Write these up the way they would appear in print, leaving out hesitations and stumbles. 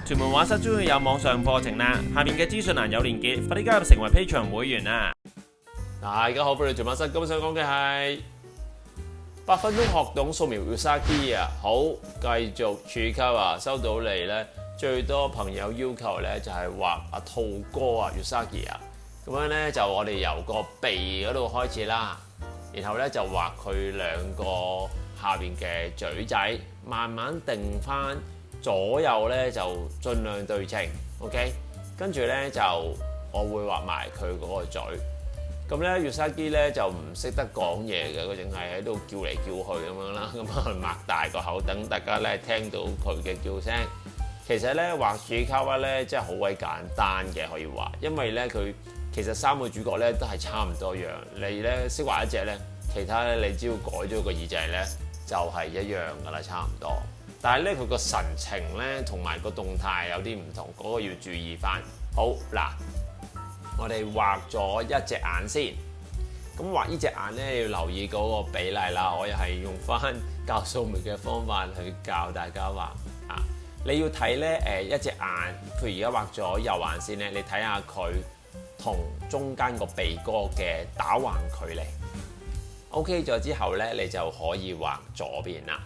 屯門畫室終於有網上課程啦，下面嘅資訊欄有連結，快啲加入成為 Patreon 會員啦！大家好，歡迎嚟屯馬室。今日想講嘅係8分鐘學懂素描 Usagi 啊！好，繼續儲級啊！收到嚟咧，最多朋友要求咧就係畫阿兔哥啊 Usagi 啊！咁樣咧就我哋由個鼻嗰度開始啦，然後咧就畫佢兩個下邊嘅嘴仔，慢慢定翻左右咧就盡量對稱 ，OK？ 跟住咧就我會畫埋佢嗰個嘴。咁咧，Usagi咧就唔識得講嘢嘅，佢淨係喺度叫嚟叫去咁樣啦。咁啊，擘大個口等大家咧聽到佢嘅叫聲。其實咧畫主卡哇咧真係好鬼簡單嘅，可以話，因為咧佢其實3個主角咧都係差唔多樣。你咧識畫一隻咧，其他咧你只要改咗個耳仔咧就係一樣噶啦，差唔多。但係咧佢個神情咧同埋個動態有啲唔同，嗰個要注意翻。好嗱。我哋畫咗一隻眼先，咁畫呢隻眼咧要留意嗰個比例啦。我又係用翻教素描嘅方法去教大家畫啊。你要睇咧一隻眼，譬如而家畫咗右眼先咧，你睇下佢同中間個鼻哥嘅打橫距離。OK 咗之後咧，你就可以畫左邊啦。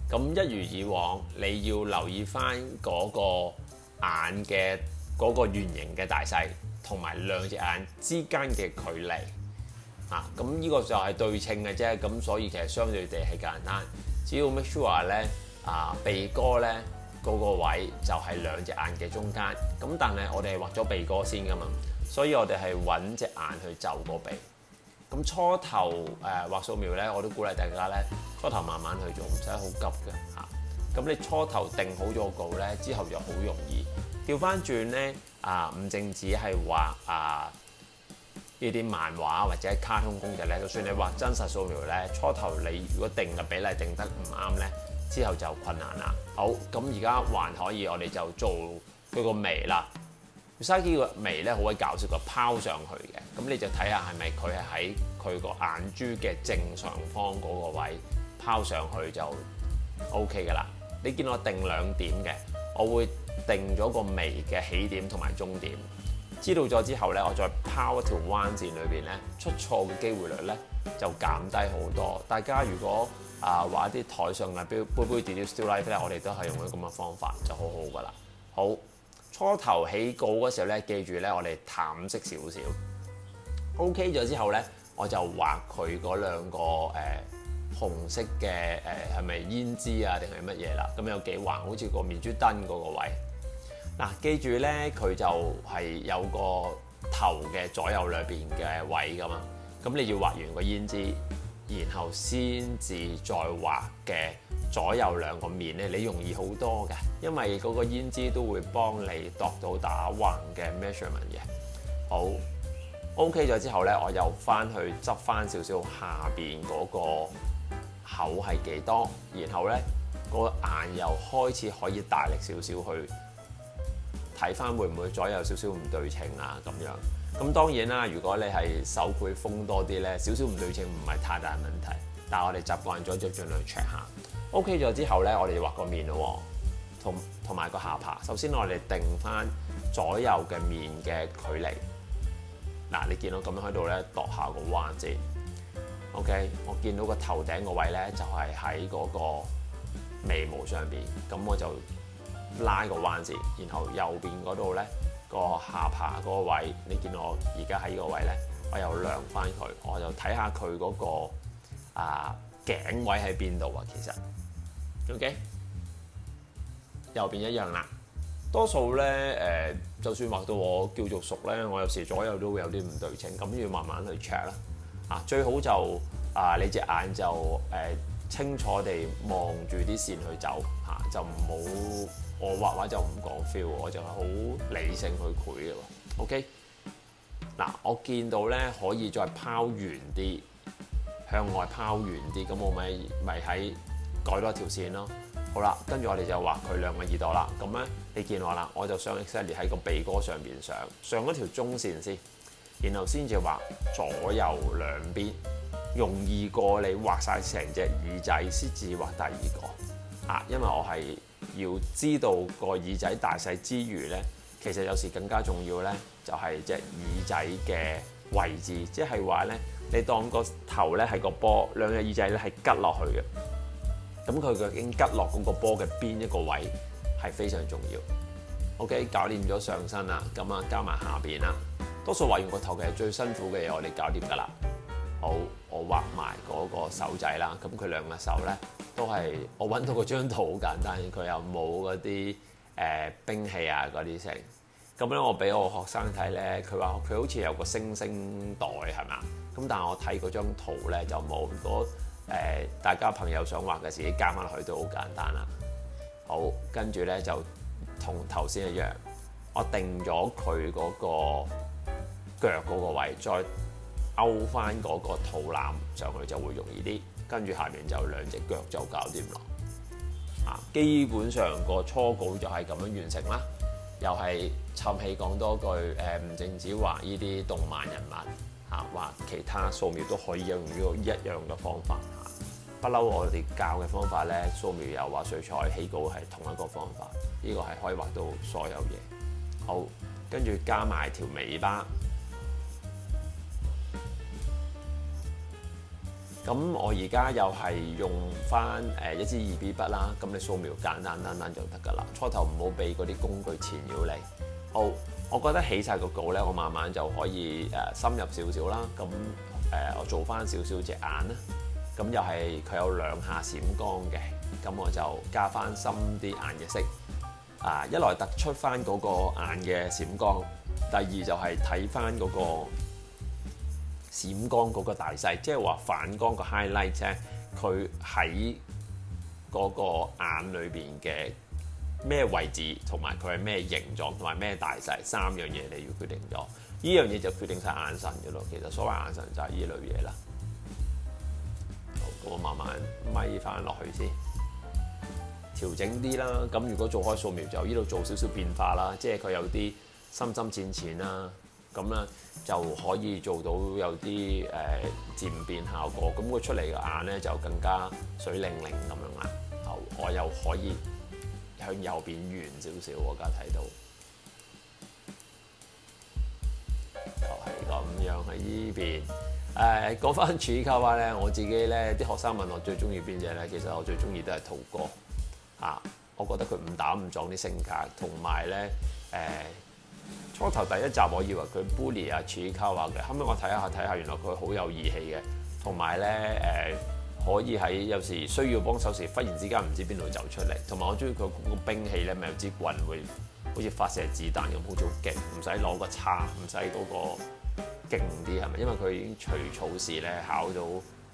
咁一如以往，你要留意翻嗰個眼嘅嗰個圓形嘅大細。同埋兩隻眼之間嘅距離啊，咁呢個就係對稱嘅啫，咁所以其實相對地係簡單，只要 make sure 咧鼻哥咧嗰個位就係兩隻眼嘅中間，咁但係我哋係畫咗鼻哥先噶嘛，所以我哋係揾隻眼去就個鼻。咁初頭畫素描咧，我都鼓勵大家咧初頭慢慢去做，唔使好急嘅嚇。咁你初頭定好咗個稿咧，之後就好容易。調翻轉咧唔淨止係畫呢啲漫畫或者卡通公仔咧，就算你畫真實素描咧，初頭你如果定嘅比例定得唔啱咧，之後就困難啦。好，咁而家還可以，我哋就做佢個眉啦。Usagi 個眉咧好鬼搞笑嘅，拋上去嘅，咁你就睇下係咪佢係喺佢個眼珠嘅正上方嗰個位拋上去就 OK 㗎啦。你見我定2點嘅，我會定咗個眉嘅起點同埋終點，知道咗之後咧，我再拋一條彎線裏邊咧，出錯嘅機會率咧就減低好多。大家如果畫一啲台上嘅杯杯碟碟 still life 咧，我哋都係用咗咁嘅方法就好好噶啦。好，初頭起稿嗰時候咧，記住咧我哋淡色少少。OK 咗之後咧，我就畫佢嗰兩個紅色嘅係咪胭脂啊定係乜嘢啦？咁有幾橫，好似個面珠燈嗰個位。嗱，記住咧，佢就係有個頭嘅左右兩邊嘅位噶嘛。咁你要畫完個胭脂，然後先至再畫嘅左右兩個面咧，你容易好多嘅，因為嗰個胭脂都會幫你度到打橫嘅 measurement 嘅。好 OK 咗之後咧，我又翻去執翻少少下邊嗰個口係幾多，然後咧個眼又開始可以大力少少去睇翻會唔會左右少少唔對稱啊咁樣。咁當然啦，如果你係手繪風多啲咧，少少唔對稱唔係太大問題，但係我哋習慣咗就盡量 check 下。OK 咗之後咧，我哋畫個面咯，同埋個下巴。首先我哋定翻左右嘅面嘅距離。嗱，你見到咁樣喺度咧，度下個彎先。OK， 我見到個頭頂個位咧，就係喺嗰個眉毛上邊，咁我就拉個彎線，然後右邊嗰度咧個下巴嗰個位，你見到我而家喺呢個位咧，我又量翻佢，我就睇下佢嗰個頸位喺邊度啊。其實 OK， 右邊一樣啦。多數咧就算畫到我叫做熟咧，我有時左右都會有啲唔對稱，咁要慢慢去 check 啦。最好就你隻眼就清楚地望住啲線去走就唔好我畫畫就唔講 feel， 我就係好理性去繪嘅喎。OK， 嗱，我見到咧可以再拋圓啲，向外拋圓啲，咁我咪喺改多條線咯。好啦，跟住我哋就畫佢兩個耳朵啦。咁咧你見我啦，我就想 exactly 喺個鼻哥上邊上嗰條中線先。然後先至畫左右兩邊，容易過你畫晒成隻耳仔先至畫第二個因為我係要知道個耳仔大細之餘呢，其實有時更加重要呢，就係隻耳仔嘅位置，即係話呢，你當個頭呢係個波，兩隻耳仔呢係吉落去嘅，咁佢究竟吉落嗰個波嘅邊一個位係非常重要。OK， 搞掂咗上身啦，咁啊加埋下邊啦。多數畫完個頭其實最辛苦嘅嘢我哋搞掂㗎啦。好，我畫埋嗰個手仔啦。咁佢兩個手咧都係我揾到嗰張圖好簡單，佢又冇嗰啲兵器啊嗰啲成。咁咧我俾我學生睇咧，佢話佢好似有個星星袋係嘛？咁但係我睇嗰張圖咧就冇。如果大家朋友想畫嘅自己加翻落去都好簡單啦。好，跟住咧就同頭先一樣，我定咗佢嗰個腳嗰個位，再勾翻嗰個肚腩上去就會容易啲。跟住下面就兩隻腳就搞掂咯。基本上個初稿就係咁樣完成啦。又係氹氣講多句，唔淨止畫呢啲動漫人物畫其他素描都可以用呢個一樣嘅方法不嬲我哋教嘅方法咧，素描又畫水彩起稿係同一個方法，呢個係可以畫到所有嘢。好，跟住加埋條尾巴。咁我而家又係用翻一支2B 筆啦，咁你素描簡單單單就得㗎啦。初頭唔好俾嗰啲工具纏繞你。好，我覺得起晒個稿咧，我慢慢就可以深入少少啦。咁我做翻少少隻眼啦。咁又係佢有兩下閃光嘅，咁我就加翻深啲眼嘅色。一來突出翻嗰個眼嘅閃光，第二就係睇翻嗰個閃光嗰個大細，即係話反光個 highlight 啫。佢喺嗰個眼裏邊嘅咩位置，同埋佢係咩形狀，同埋咩大細，三樣嘢你要決定咗。呢樣嘢就決定晒眼神嘅咯。其實所謂眼神就係呢類嘢啦。好，咁我慢慢咪翻落去先，調整啲啦。咁如果做開素描就呢度做少少變化啦，即係佢有啲深深淺淺啦。咁咧就可以做到有啲漸變效果，咁佢出嚟嘅眼咧就更加水靈靈咁樣啦。好，我又可以向右邊圓少少，我而家睇到就係咁樣喺呢邊。講翻處理卡哇咧，我自己咧啲學生問我最中意邊隻咧，其實我最中意都係兔哥我覺得佢誤打誤撞啲性格，同埋咧初頭第一集我以為佢 bully 處理卡哇嘅，後尾我睇下，原來佢好有義氣嘅，同埋咧可以喺有時需要幫手時，忽然之間唔知邊度走出嚟，同埋我中意佢個兵器咧，咪有支棍會好似發射子彈咁，好似好勁，唔使攞個叉，唔使嗰個勁啲係咪？因為佢已經隨草試咧考到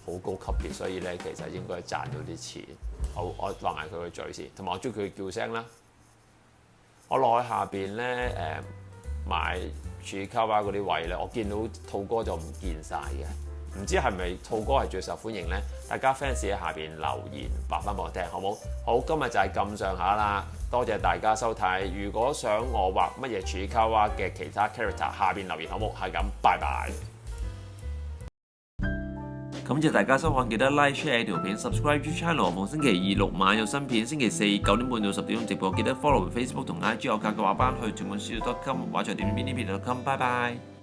好高級別，所以咧其實應該賺到啲錢。好，我畫埋佢個嘴先，同埋我中意佢叫聲啦。我落去下邊咧買處理卡哇嗰啲位咧，我見到兔哥就唔見晒嘅，唔知係咪兔哥係最受歡迎咧？大家 fans 喺下邊留言話翻俾我聽，好冇？好，今日就係咁上下啦，多謝大家收睇。如果想我畫乜嘢處理卡哇嘅其他 character， 下邊留言好冇？係咁，拜拜。感謝大家收看，記得 like share 條片 ，subscribe channel。逢星期二6晚有新片，星期四9點半到10點直播。記得 follow Facebook 同 IG 我教嘅畫班去全本書.com 畫在點邊呢邊.com。拜拜。